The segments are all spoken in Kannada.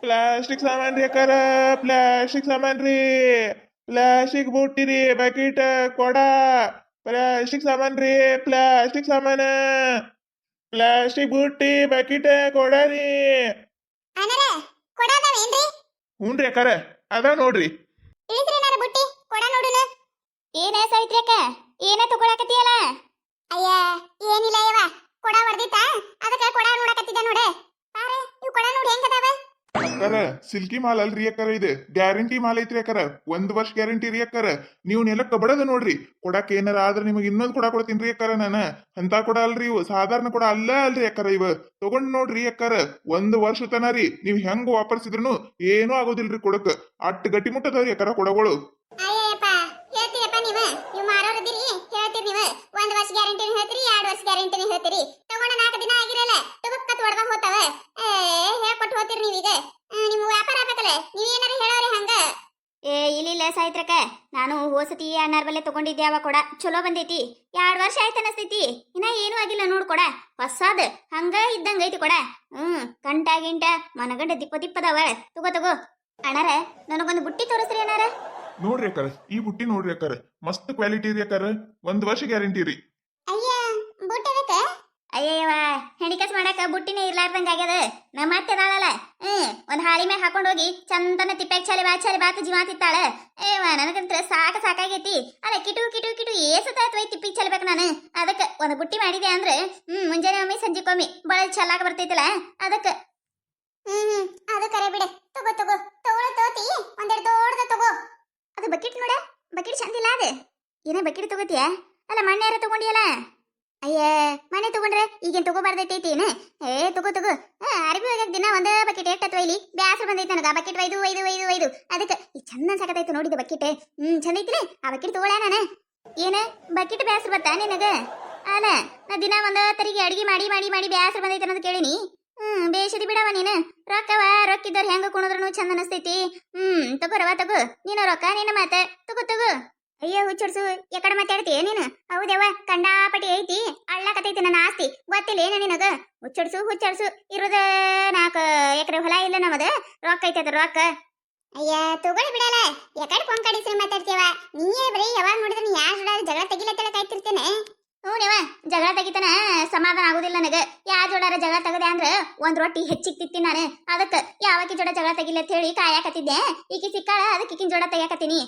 ಪ್ಲಾಸ್ಟಿಕ್ ಸಾಮಾನ್ ರೀ ಅಕ್ಕಾರ, ಪ್ಲಾಸ್ಟಿಕ್ ಸಾಮಾನ್ ರೀ, ಪ್ಲಾಸ್ಟಿಕ್ ಬುಟ್ಟಿ ರೀ, ಬಕೆಟ್, ಕೊಡ, ಪ್ಲಾಸ್ಟಿಕ್ ಸಾಮಾನ್ ರೀ, ಪ್ಲಾಸ್ಟಿಕ್ ಸಾಮಾನ, ಪ್ಲಾಸ್ಟಿಕ್ ಬುಟ್ಟಿ, ಬಕೆಟ್, ಕೊಡ ರೀ. ಅನರ ಕೊಡಾದವೇನ್ರಿ? ಹ್ಞೂ ರೀ ಅಕ್ಕಾರ, ಅದಾವ ನೋಡ್ರಿ. ಇಳಿಸ್ರಿ ಅನರ ಬುಟ್ಟಿ ಕೊಡ ನೋಡುನ. ಏನ ಸಾವಿತ್ರಿ ಅಕ್ಕ, ಏನ ತಗೊಳಕತ್ತೀಯಲ್ಲ? ಅಯ್ಯ ಏನಿಲ್ಲ ಯವ್ವ, ಕೊಡ ಹೊಡೆದಿತ್ತ, ಅದಕ್ಕೆ ಕೊಡ ನೋಡಕತ್ತಿದ್ದೆ ನೋಡೆ. ಬಾರೆ ಇವು ಕೊಡ ನೋಡಿ ಹೆಂಗದಾವ. ಅಕ್ಕಾರ ಸಿಲ್ಕಿ ಮಾಲ್ ಅಲ್ರಿ ಅಕ್ಕಾರ, ಇದು ಗ್ಯಾರಂಟಿ ಮಾಲ್ ಐತ್ರಿ ಅಕ್ಕಾರ, 1 ವರ್ಷ ಗ್ಯಾರಂಟಿ ರೀ ಅಕ್ಕಾರ. ನೀವು ನೆಲ ಕಬಡದ ನೋಡ್ರಿ, ಕೊಡಕ್ಕೆ ಏನಾರ ಆದ್ರೆ ನಿಮಗೆ ಇನ್ನೊಂದು ಕೊಡ ಕೊಡ್ತೀನಿ ರೀ ಅಕ್ಕಾರ. ನಾನು ಅಂತ ಕೊಡ ಅಲ್ರಿ ಇವು, ಸಾಧಾರಣ ಕೊಡ ಅಲ್ರಿ ಅಕ್ಕಾರ. ಇವ ತಗೊಂಡ್ ನೋಡ್ರಿ ಅಕ್ಕಾರ, 1 ವರ್ಷ ತನ ರೀ ನೀವ್ ಹೆಂಗ್ ವಾಪರ್ಸಿದ್ರುನು ಏನೂ ಆಗೋದಿಲ್ರಿ ಕೊಡಕ್. ಅಟ್ ಗಟ್ಟಿ ಮುಟ್ಟದವ್ರಿ ಅಕ್ಕಾರ ಕೊಡಗಳು. ಅಯ್ಯಪ್ಪ ಹೇಳ್ತೀರಪ್ಪ ನೀವು ಮಾರೋರದಿರಿ, ಹೇಳ್ತೀರಿ ನೀವು 1 ವರ್ಷ ಗ್ಯಾರಂಟಿನ ಹೇಳ್ತೀರಿ, 2 ವರ್ಷ ಗ್ಯಾರಂಟಿನ ಹೇಳ್ತೀರಿ. ತಗೊಂಡ 4 ದಿನ ಆಗಿರಲ್ಲ ತುಬಕ್ಕತ್ ಹೊಡೆದ ಹೋತಾವ. ಹೇಳ್ಕೊಟ್ಟು ಹೋಗ್ತೀರಿ ನೀವೀಗ. ನಿಮ್ಮ ವ್ಯಾಪಾರ ಆಗ್ಬೇಕಲ್ಲ, ನೀವೇನಾರು ಹೇಳೋರಿ ಹಂಗ. ಇಲ್ಲ ಸಾಯ್ತ್ರಕ್ಕ, ನಾನು ಹೋಸತಿ ಅಣ್ಣಾರ್ ಬಲ್ಲೆ ತಗೊಂಡಿದ್ದೆ, ಅವ ಕೊಡ ಚಲೋ ಬಂದೈತಿ. 2 ವರ್ಷ ಆಯ್ತು ಅನಸ್ತೈತಿ, ಇನ್ನ ಏನೂ ಆಗಿಲ್ಲ ನೋಡ್ ಕೊಡ, ಹೊಸಾದ್ ಹಂಗ ಇದ್ದಂಗ ಐತಿ ಕೊಡ. ಗಂಟ ಗಿಂಟ ಮನಗಂಡ ದಿಪ್ಪದವ. ತಗೋ ಅಣ್ಣಾರ, ನನಗೊಂದು ಬುಟ್ಟಿ ತೋರಿಸ್ರಿ ಅಣ್ಣಾರ. ನೋಡ್ರಿ ಅಕ್ಕಾರ, ಈ ಬುಟ್ಟಿ ನೋಡ್ರಿ ಅಕ್ಕಾರ, ಮಸ್ತ್ ಕ್ವಾಲಿಟಿ ರೀ ಅಕ್ಕಾರ, 1 ವರ್ಷ ಗ್ಯಾರಂಟಿ ರೀ. ಅಯ್ಯ ಬುಟ್ಟಿ ಅದಕ್ಕ? ಅಯ್ಯವ್ವ ಹೆಣಿಕಸ್ ಮಾಡಾಕ ಬುಟ್ಟಿನೇ ಇರ್ಲಾರ್ದಂಗ ಆಗ್ಯದ. ನಮ್ಮ ಮತ್ತೆ ಅದಾಳಲ್ಲ, ಒಂದ್ ಹಾಳಿ ಮ್ಯಾಗ ಹಾಕೊಂಡ್ ಹೋಗಿ ಚಂದನ ತಿಪ್ಪಾಗ ಚಾಲಿ ಬಾತ್ ಜೀವಾತಿತ್ತಾಳ. ನನಗಂತ್ರ ಸಾಕಾಗೈತಿ. ಅಲ್ಲ ಕಿಟು ಕಿಟು ಕಿಟು ಏಸತಾತ್ವೈ ತಿಪ್ಪಿಗೆ ಚಲ್ಬೇಕು ನಾನು. ಅದಕ್ಕೆ ಒಂದು ಬುಟ್ಟಿ ಮಾಡಿದೆ ಅಂದ್ರೆ ಮುಂಜಾನೆ ಒಮ್ಮೆ ಸಂಜೆಕೊಮ್ಮೆ ಬಳ ಚಲ್ಲಾಕ ಬರ್ತೈತಲ್ಲ ಅದಕ್ಕೆ. ಅದು ಕರೆ ಬಿಡೆ. ತೋತಿ ಒಂದೆರಡು ದೊಡ್ಡದ ತಗೋ. ಅದು ಬಕೆಟ್ ನೋಡ, ಬಕೆಟ್ ಚಂದಿಲ್ಲ ಅದು. ಏನೇ ಬಕೆಟ್ ತಗೋತಿಯ? ಅಲ್ಲ ಮಣ್ಣೆ ಯಾರ ತಗೊಂಡಿಯಲ್ಲ? ಅಯ್ಯ ಮನೆ ತಗೊಂಡ್ರೆ ಈಗೇನ್ ತಗೋಬಾರ್ದೈತೈತಿ ಏನು? ತಗೋ ಅರ್ಬಿ ಹೋಗ್ಯಾಕ ದಿನ ಒಂದ ಬಕೆಟ್ ಎಟ್ಟತ್ವ ಇಲ್ಲಿ ಬ್ಯಾಸರ ಬಂದೈತೆ ನನಗ. ಬಕೆಟ್ ಒಯ್ದು ಅದಕ್ಕೆ ಈ ಚಂದ ಸಾಕತೈತೆ ನೋಡಿದ ಬಕೆಟ್. ಚಂದ ಐತಿಲಿ ಆ ಬಕೆಟ್ ತಗೊಳ ನಾನು. ಏನ ಬಕೆಟ್ ಬ್ಯಾಸರ ಬತ್ತಾ ನಿನಗ? ಅಲ್ಲ ನಾ ದಿನ ಒಂದ ತರಿಗೆ ಅಡಿಗೆ ಮಾಡಿ ಬ್ಯಾಸರ ಬಂದೈತೆ ಅನ್ನೋದು ಕೇಳಿನಿ. ಬೇಷದಿ ಬಿಡವ ನೀನು. ರೊಕ್ಕಿದ್ದವ್ರು ಹೆಂಗ ಕುಣಿದ್ರೂ ಚಂದ ಅನಸ್ತೈತಿ. ತಗೋ ನೀನು ರೊಕ್ಕ ನಿನ್ನ ಮಾತ ತಗೋ. ಅಯ್ಯೋ ಹುಚ್ಚಡ್ಸು, ಎಕಡೆ ಮಾತಾಡ್ತೀಯ ನೀನು? ಹೌದವ್ವ, ಕಂಡಾಪಟಿ ಐತಿ, ಅಳ್ಳಕತೈತಿ ನನ್ನ ಆಸ್ತಿ, ಗೊತ್ತಿಲ್ಲ ಏನ ನಿನಗ? ಹುಚ್ಚಡ್ಸು ಇರೋದ 4 ಎಕರೆ ಹೊಲ ಇಲ್ಲ ನಮ್ಮದ, ರೊಕ್ಕ ಐತಿ ಅದ ರೊಕ್ಕ. ಅಯ್ಯ ತಗೊಳ್ಳಿ ಬಿಡಲ್ಲ, ಎಕಡೆ ಕೊಂಕಡಿಸಿ ಮಾತಾಡ್ತೀವ ನೀಯೇ ಬರೀ. ಯಾವಾಗ ನೋಡಿದ್ರೆ ನೀ ಯಾರ ಜೋಡ ಜಗಳ ತೆಗಿಲತ್ತಲ್ಲ ಕಾಯ್ತಿರ್ತೇನೆ. ಹ್ಞೂನವ, ಜಗಳ ತೆಗಿತಾನ ಸಮಾಧಾನ ಆಗುದಿಲ್ಲ ನನಗ. ಯಾವ ಜೋಡಾರ ಜಗಳ ತೆಗದೆ ಅಂದ್ರ 1 ರೊಟ್ಟಿ ಹೆಚ್ಚಿಗೆ ತಿತ್ತೀನಿ ನಾನು. ಅದಕ್ಕೆ ಯಾವಕಿ ಜೋಡ ಜಗಳ ತೆಗಿಲ್ಲ ಅಂತ ಹೇಳಿ ಕಾಯಕತ್ತಿದ್ದೆ. ಈಕಿ ಸಿಕ್ಕಾಳ, ಅದಕ್ಕೆ ಈಕಿನ ಜೋಡ ತೆಗಿಯಾಕತ್ತೀನಿ.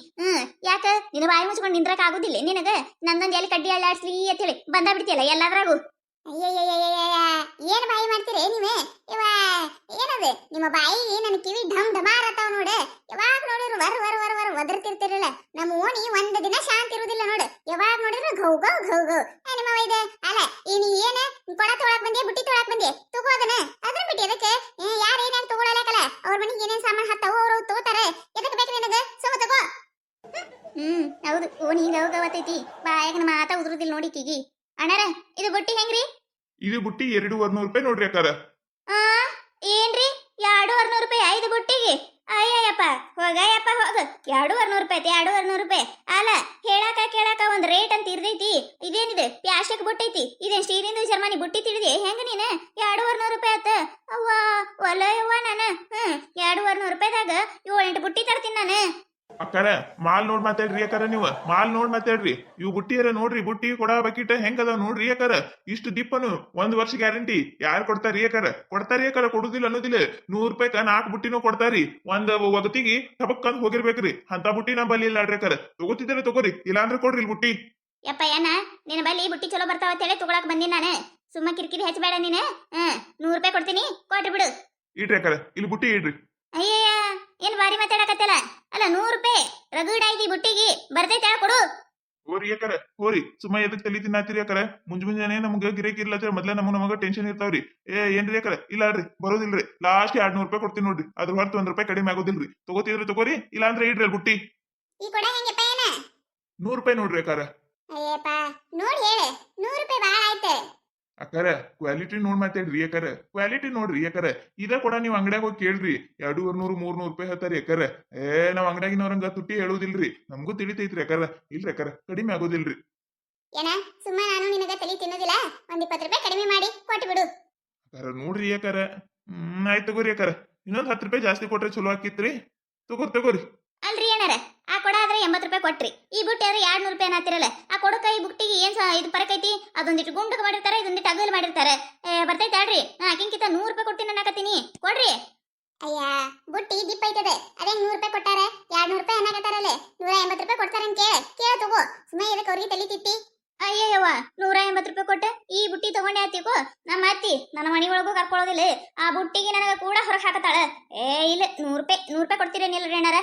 ಯಾಕ ನಿನ್ನ ಬಾಯಿ ಮುಚ್ಕೊಂಡು ನಿಂದ್ರಕ್ ಆಗುದಿಲ್ಲ ನಿನಗ? ನಂದೊಂದು ಎಲ್ಲಿ ಕಡ್ಡಿ ಅಳ್ಳಾಡ್ಸ್ಲಿ ಅಂತ ಹೇಳಿ ಬಂದ ಬಿಡ್ತಿಯಲ್ಲ ಎಲ್ಲಾದ್ರಾಗು. ಅಯ್ಯಯ್ಯಯ್ಯಯ್ಯ ಏನ್ ಬಾಯಿ ಮಾಡ್ತೀರಿ ನೀವೇ? ಇವ ಏನದು ನಿಮ್ಮ ಬಾಯಿ? ನನ್ನ ಕಿವಿ ಢಮ್ ಢಮಾರತಾವ ನೋಡು. ಯಾವಾಗ ನೋಡಿದ್ರು ವರ್ ಒದರ್ತಿರ್ತಿರಲ್ಲ. ನಮ್ಮ ಓಣಿ 1 ದಿನ ಶಾಂತಿ ಇರುವುದಿಲ್ಲ ನೋಡು. ಯಾವಾಗ ನೋಡಿದ್ರು ಘೌ ನಿಮ್ಮ ವೈದ. ಅಲ್ಲ ನೀ ಏನ ಕೊಡ ತೊಳಕ್ ಬಂದೆ, ಬುಟ್ಟಿ ತೊಳಕ್ ಬಂದೆ, ತಗೋದನ ಅದ್ರ ಬಿಟ್ಟು ಅದಕ್ಕೆ ಯಾರು ಏನಾಗ ತಗೊಳಕಲ್ಲ. ಅವ್ರ ಮನೆಗೆ ಏನೇನ್ ಸಾಮಾನು ಹತ್ತಾವ ಅವ್ರು ತಗೋತಾರೆ. ಎದಕ್ಕೆ ಬೇಕು ನಿನಗ? ತಗೋ. ಹೌದು, ಓಣಿ ಗೌಗವತೈತಿ, ಬಾಯಾಗ ನಮ್ಮ ಮಾತಾ ಉದುರುದಿಲ್ಲ ನೋಡಿ ಕೀಗಿ. ಅಣ್ಣಾರ ಇದು ಬುಟ್ಟಿ ಹೆಂಗ್ರಿ? ಇದು ಬುಟ್ಟಿ 200 ರೂಪಾಯಿ ನೋಡ್ರಿ ಅಕ್ಕಾರ. ಏನ್ರಿ 200 ರೂಪಾಯಿ 5 ಬುಟ್ಟಿಗೆ? ಅಯ್ಯಯ್ಯಪ್ಪ ಹೋಗ 200 ರೂಪಾಯಿ. ಅಲ್ಲ ಕೇಳಾಕ ಒಂದ್ ರೇಟ್ ಅಂತ ಇರ್ದೈತಿ. ಇದೇನಿದೆ ಪ್ಯಾಶಕ್ ಬುಟ್ಟೈತಿ, ಇದೇನ್ ಸ್ಟೀಲಿಂದು ಜರ್ಮನಿ ಬುಟ್ಟಿ ತಿಳಿದಿ ಹೆಂಗ ನೀನು? 200 ರೂಪಾಯಿ ಆತ. ಅವ್ವ ಒಲಯವ್ವ ನಾನು 200 ರೂಪಾಯಿದಾಗ 7-8 ಬುಟ್ಟಿ ತರ್ತೀನಿ ನಾನು. ಅಕ್ಕಾರ ಮಾಲ್ ನೋಡ್ ಮಾತಾಡ್ರಿ ಅಕ್ಕಾರ, ನೀವು ಮಾಲ್ ನೋಡ್ ಮಾತಾಡ್ರಿ. ಇವು ಬುಟ್ಟಿಯರ ನೋಡ್ರಿ, ಬುಟ್ಟಿ ಕೊಡ ಬಕೆಟ್ ಹೆಂಗದ ನೋಡ್ರಿ ಅಕ್ಕಾರ. ಇಷ್ಟು ದಿಪ್ಪನು 1 ವರ್ಷ ಗ್ಯಾರಂಟಿ. ಯಾರು ಕೊಡ್ತಾರಿ ಅಕ್ಕಾರ? ಕೊಡುದಿಲ್ಲ ಅನ್ನೋದಿಲ್ಲ. 100 ರೂಪಾಯಿಕ 4 ಬುಟ್ಟಿನೂ ಕೊಡ್ತಾರಿ. ಒಂದ್ ಒಗತಿಗೆ ಟಬಕ್ಕಂದ್ ಹೋಗಿರ್ಬೇಕ್ರಿ. ಅಂತ ಬುಟ್ಟಿ ನಾ ಬಲ್ಲಿ ಇಲ್ಲ ಆಡ್ರಿ ಅಕ್ಕಾರ. ತಗೋತಿದ್ರೆ ತಗೋರಿ, ಇಲ್ಲಾಂದ್ರೆ ಕೊಡ್ರಿ ಬುಟ್ಟಿ. ಯಪ್ಪ ಏನ ನಿನ್ನ ಬಲ್ಲಿ ಬುಟ್ಟಿ ಚಲೋ ಬರ್ತಾವ ಅಂತ ಹೇಳಿ ತಗೊಳಕ್ ಬಂದಿನಿ ನಾನು. ಸುಮ್ಮ ಕಿರಿಕಿರಿ ಹಚ್ಚಬೇಡ ನೀನು. 100 ರೂಪಾಯಿ ಕೊಡ್ತೀನಿ, ಕೊಟ್ರಿ ಬಿಡು. ಇಡ್ರಿ ಅಕ್ಕಾರ, ಇಲ್ಲಿ ಬುಟ್ಟಿ ಇಡ್ರಿ. ಅಯ್ಯಯ್ಯ ಏನ್ ಬಾರಿ ಮಾತಾಡಕತ್ತಲ್ಲ. ಅಲ್ಲ 100 ರೂಪಾಯಿ ರಗಡ್ ಐತಿ ಬುಟ್ಟಿಗೆ, ಬರ್ತೈತೆ ಕೊಡು. ಹೋರಿ ಅಕ್ಕಾರ ಹೋರಿ, ಸುಮ್ಮ ಎದಕ್ ತಲಿ ತಿನ್ನಾತಿರಿ ಅಕ್ಕಾರ? ಮುಂಜಾನೆ ನಮ್ಗೆ ಗಿರೇಕಿ ಇರ್ಲತ್ತ ಮೊದ್ಲ ನಮಗ ಟೆನ್ಷನ್ ಇರ್ತಾವ್ರಿ. ಏನ್ರಿ ಅಕ್ಕಾರ? ಇಲ್ಲ ಅಲ್ರಿ ಬರೋದಿಲ್ರಿ. ಲಾಸ್ಟ್ 200 ರೂಪಾಯಿ ಕೊಡ್ತೀನಿ ನೋಡ್ರಿ, ಅದ್ರ ಹೊರತು 1 ರೂಪಾಯಿ ಕಡಿಮೆ ಆಗೋದಿಲ್ರಿ. ತಗೋತಿದ್ರೆ ತಗೋರಿ, ಇಲ್ಲಾಂದ್ರೆ ಇಡ್ರಿ ಅಲ್ಲಿ ಬುಟ್ಟಿ. ಈ ಕೊಡ ಹೆಂಗಪ್ಪ ಏನ? 100 ರೂಪಾಯಿ ನೋಡ್ರಿ ಅಕ್ಕಾರ. ಅಯ್ಯಪ್ಪ ನೋಡಿ ಹೇಳು, 100 ರೂಪಾಯಿ ಭಾಳ ಆಯ್ತು. ಅಕ್ಕಾರ ಕ್ವಾಲಿಟಿ ನೋಡ್ ಮಾತಾಡ್ರಿ ಅಕ್ಕಾರ, ಕ್ವಾಲಿಟಿ ನೋಡ್ರಿ ಅಕ್ಕಾರ. ಇದ ಕೂಡ ನೀವ್ ಅಂಗಡ್ಯಾಗ ಹೋಗಿ ಕೇಳ್ರಿ, 200 300 ರೂಪಾಯಿ ಹೇಳ್ತಾರಿ ಅಕ್ಕಾರ. ನಾವ್ ಅಂಗಡ್ಯಾಗಿನವ್ರಂಗ ತುಟ್ಟಿ ಹೇಳುದಿಲ್ರಿ, ನಮಗೂ ತಿಳಿತೈತ್ರಿ ಅಕ್ಕಾರ. ಇಲ್ರಿ ಅಕ್ಕಾರ, ಕಡಿಮೆ ಆಗೋದಿಲ್ರಿ. ಏನ ಸುಮ್ಮ ನಾನು ನಿನಗ ತಲಿ ತಿನ್ನೋದಿಲ್ಲ, ಒಂದ್ 20 ರೂಪಾಯಿ ಕಡಿಮೆ ಮಾಡಿ ಕೊಟ್ಟು ಬಿಡು. ಅಕ್ಕಾರ ನೋಡ್ರಿ ಅಕ್ಕಾರ. ಆಯ್ತು ತಗೋರಿ ಅಕ್ಕಾರ. ಇನ್ನೊಂದ್ 10 ರೂಪಾಯಿ ಜಾಸ್ತಿ ಕೊಟ್ರೆ ಚಲೋ ಆಕಿತ್ರಿ. ತಗೋರಿ. ಅಲ್ರಿ ಏನಾರ ಆ ಕೊಡ ಆದ್ರೆ 80 ರೂಪಾಯಿ ಕೊಟ್ರಿ, ಈ ಬುಟ್ಟಿ ಆದ್ರೆ 200 ರೂಪಾಯಿ ಅನ್ನತ್ತಿರಲ್ಲ. ಆ ಕೊಡಕ ಈ ಬುಟ್ಟಿಗೆ ಏನ್ ಇದು ಪರಕೈತಿ? ಅದೊಂದಿಟ್ಟು ಗುಂಡಕ ಮಾಡಿರ್ತಾರೆ, ಇದೊಂದಿಟ್ಟು ಅಗಲ್ ಮಾಡಿರ್ತಾರೆ. ಬರ್ತೈತೆ ಆಡ್ರಿ, ನಾ ಆಕಿಂಕಿತ 100 ರೂಪಾಯಿ ಕೊಡ್ತೀನಿ ಅನ್ನಕತ್ತೀನಿ, ಕೊಡ್ರಿ. ಅಯ್ಯ ಬುಟ್ಟಿ ದಿಪ್ಪ ಐತದೆ, ಅದೇ 100 ರೂಪಾಯಿ ಕೊಟ್ಟಾರ, 200 ರೂಪಾಯಿ ಅನ್ನಕತ್ತಾರಲ್ಲ, 180 ರೂಪಾಯಿ ಕೊಡ್ತಾರಂತ ಕೇಳ ತಗೋ. ಸುಮ್ಮನೆ ಇದಕ್ಕೆ ಅವ್ರಿಗೆ ತಲಿ ತಿತ್ತಿ. ಅಯ್ಯಯ್ಯವ್ವ 180 ರೂಪಾಯಿ ಕೊಟ್ಟೆ ಈ ಬುಟ್ಟಿ ತಗೊಂಡೆ ಆತಿಕೋ. ನಮ್ಮ ಅತ್ತಿ ನನ್ನ ಮನಿ ಒಳಗೂ ಕರ್ಕೊಳ್ಳೋದಿಲ್ಲ, ಆ ಬುಟ್ಟಿಗೆ ನನಗೆ ಕೂಡ ಹೊರಗೆ ಹಾಕತಾಳ. ಇಲ್ಲ 100 ರೂಪಾಯಿ ಕೊಡ್ತೀರೇನಿಲ್ರಿ ಏನಾರ?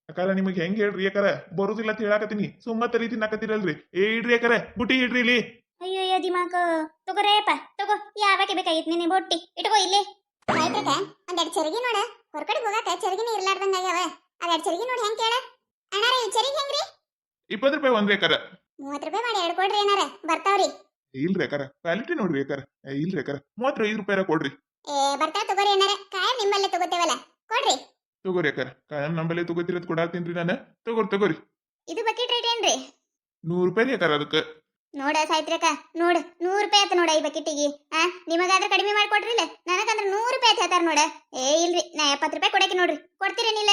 ಯಾಕಾರ ನಿಮಗೆ ಹೆಂಗ್ ಹೇಳ್ರಿ ಯಾಕಾರ ಬರುದಿಲ್ಲ ಅಂತ ಹೇಳಾಕತ್ತೀನಿ, ಸುಮ್ಮ ತಲಿ ತಿನ್ನಾಕತ್ತೀರಲ್ರಿ. ಇಡ್ರಿ ಯಾಕಾರ ಬುಟ್ಟಿ ಇಡ್ರಿ ಇಲ್ಲಿ. ಅಯ್ಯಯ್ಯ ದಿಮಾಕ ತಗೋರೇಪ ತಗೋ, ಯಾವಕ್ಕೆ ಬೇಕಾಗಿತ್ತು ನಿನ್ನ ಬೊಟ್ಟಿ ಇಟ್ಕೋ ಇಲ್ಲಿ. ಆಯ್ತಕ ಒಂದೆರಡು ಚರಗಿ ನೋಡ, ಹೊರಗಡೆ ಹೋಗಾಕ ಚರಗಿನೇ ಇರ್ಲಾರ್ದಂಗ ಆಗ್ಯಾವ. ಅದೆರಡು ಚರಗಿ ನೋಡಿ ಹೆಂಗ್ ಕೇಳ ಅಣ್ಣಾರ, ಈ ಚರಗಿ ಹೆಂಗ್ರಿ? 20 ರೂಪಾಯಿ ಒಂದ್ ಯಾಕಾರ. 30 ರೂಪಾಯಿ ಮಾಡಿ 2 ಕೊಡ್ರಿ ಏನಾರ, ಬರ್ತಾವ್ರಿ. ಇಲ್ರಿ ಯಾಕಾರ ಕ್ವಾಲಿಟಿ ನೋಡ್ರಿ ಯಾಕಾರ. ಇಲ್ರಿ ಯಾಕಾರ 35 ರೂಪಾಯಿ ಕೊಡ್ರಿ. ಬರ್ತಾವ ತಗೋರಿ ಏನಾರ, ಕಾಯಂ ನಿಮ್ಮಲ್ಲೇ ತಗೋತೇವಲ್ಲ, ಕೊಡ್ರಿ. ತಗೋರಿ ಯಾಕಾರ, ಕಾಯಂ ನಂಬಲ್ಲಿ ತಗೋತಿರೋದ್ ಕೊಡಾತೀನ್ರಿ ನಾನು. ತಗೋರಿ. ಇದು ಬಕೆಟ್ ರೇಟ್ ಏನ್ರಿ? 100 ರೂಪಾಯಿ ಯಾಕಾರ ಅದಕ್ಕೆ. ನೋಡ ಸಾಯ್ತ್ರಿಕ ನೋಡ, 100 ರೂಪಾಯಿ ಆತ ನೋಡ ಈ ಬಕೆಟಿಗೆ. ನಿಮಗಾದ್ರೆ ಕಡಿಮೆ ಮಾಡ್ಕೊಡ್ರಿಲ್ಲ, ನನಗಂದ್ರೆ 100 ರೂಪಾಯಿ ಆತ ಹೇಳ್ತಾರ ನೋಡ. ಇಲ್ರಿ ನಾ 70 ರೂಪಾಯಿ ಕೊಡಕ್ಕೆ ನೋಡ್ರಿ, ಕೊಡ್ತೀರೇನಿಲ್ಲ?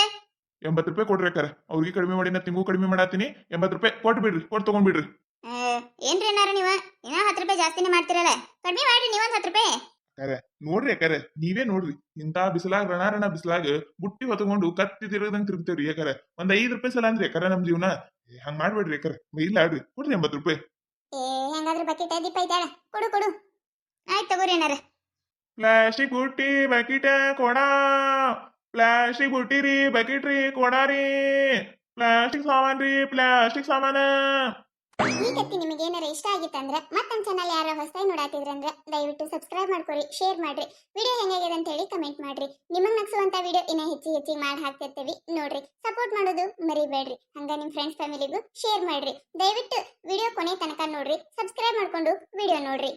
80 ರೂಪಾಯಿ ಕೊಡ್ರಿ ಯಾಕಾರ, ಅವ್ರಿಗೆ ಕಡಿಮೆ ಮಾಡಿ ನಾ ತಿಂಗೂ ಕಡಿಮೆ ಮಾಡಾತೀನಿ. 80 ರೂಪಾಯಿ ಕೊಟ್ಬಿಡ್ರಿ, ತಗೊಂಡ್ಬಿಡ್ರಿ. ಏನ್ರಿ ಏನಾರ ನೀವ ಇನ್ನ 10 ರೂಪಾಯಿ ಜಾಸ್ತಿನೇ ಮಾಡ್ತಿರಲ್ಲ, ಕಡಿಮೆ ಮಾಡ್ರಿ ನೀವೊಂದ್ 10 ರೂಪಾಯಿ. ನೋಡ್ರಿ ಯಾಕಾರ, ನೀವೇ ನೋಡ್ರಿ, ಇಂತ ಬಿಸಿಲಾಗ ರಣ ಬಿಸಿಲಾಗ ಬುಟ್ಟಿ ಹೊತ್ಕೊಂಡು ಕತ್ತಿ ತಿರುಗದಂಗ್ ತಿರುಗ್ತೇವ್ರಿ ಯಾಕಾರ. ಒಂದ್ 5 ರೂಪಾಯಿ ಸಲ ಅಂದ್ರಿ ಯಾಕಾರ ನಮ್ ಜೀವನ. ಹಂಗ್ ಮಾಡ್ಬೇಡ್ರಿ ಯಾಕಾರ, ಇಲ್ಲ ಆಡ್ರಿ, ಕೊಡ್ರಿ 80 ರೂಪಾಯಿ. ಹೆಂಗಾದ್ರೂ ಬಕೆಟ್ ದೀಪ ಐತಾಳ, ಕೊಡು. ಆಯ್ತು ತಗೋರಿ ಏನಾರ. ಪ್ಲಾಸ್ಟಿಕ್ ಬುಟ್ಟಿ ಬಕೆಟ್ ಕೊಡ, ಪ್ಲಾಸ್ಟಿಕ್ ಬುಟ್ಟಿ ರೀ ಬಕೆಟ್ ರೀ ಕೊಡ ರೀ, ಪ್ಲಾಸ್ಟಿಕ್ ಸಾಮಾನ್ ರೀ ಪ್ಲಾಸ್ಟಿಕ್ ಸಾಮಾನ. ಈ ಕತ್ತಿ ನಿಮಗೆ ಏನಾರ ಇಷ್ಟ ಆಗಿತ್ತಂದ್ರೆ ಮತ್ತೊಂದು ಚಾನಲ್ ಯಾರು ಹೊಸದಾಗಿ ನೋಡಾತಿದ್ರಂದ್ರೆ ದಯವಿಟ್ಟು ಸಬ್ಸ್ಕ್ರೈಬ್ ಮಾಡ್ಕೊರಿ, ಶೇರ್ ಮಾಡ್ರಿ, ವಿಡಿಯೋ ಹೆಂಗಾಗಿದೆ ಅಂತ ಹೇಳಿ ಕಮೆಂಟ್ ಮಾಡ್ರಿ. ನಿಮಗೆ ನಗಿಸುವಂತ ವಿಡಿಯೋ ಇನ್ನ ಹೆಚ್ಚಿಗೆ ಮಾಡಿ ಹಾಕ್ತಿರ್ತೀವಿ ನೋಡ್ರಿ. ಸಪೋರ್ಟ್ ಮಾಡೋದು ಮರಿಬೇಡ್ರಿ, ಹಂಗ ನಿಮ್ ಫ್ರೆಂಡ್ಸ್ ಫ್ಯಾಮಿಲಿಗೂ ಶೇರ್ ಮಾಡ್ರಿ. ದಯವಿಟ್ಟು ವಿಡಿಯೋ ಕೊನೆ ತನಕ ನೋಡ್ರಿ, ಸಬ್ಸ್ಕ್ರೈಬ್ ಮಾಡ್ಕೊಂಡು ವಿಡಿಯೋ ನೋಡ್ರಿ.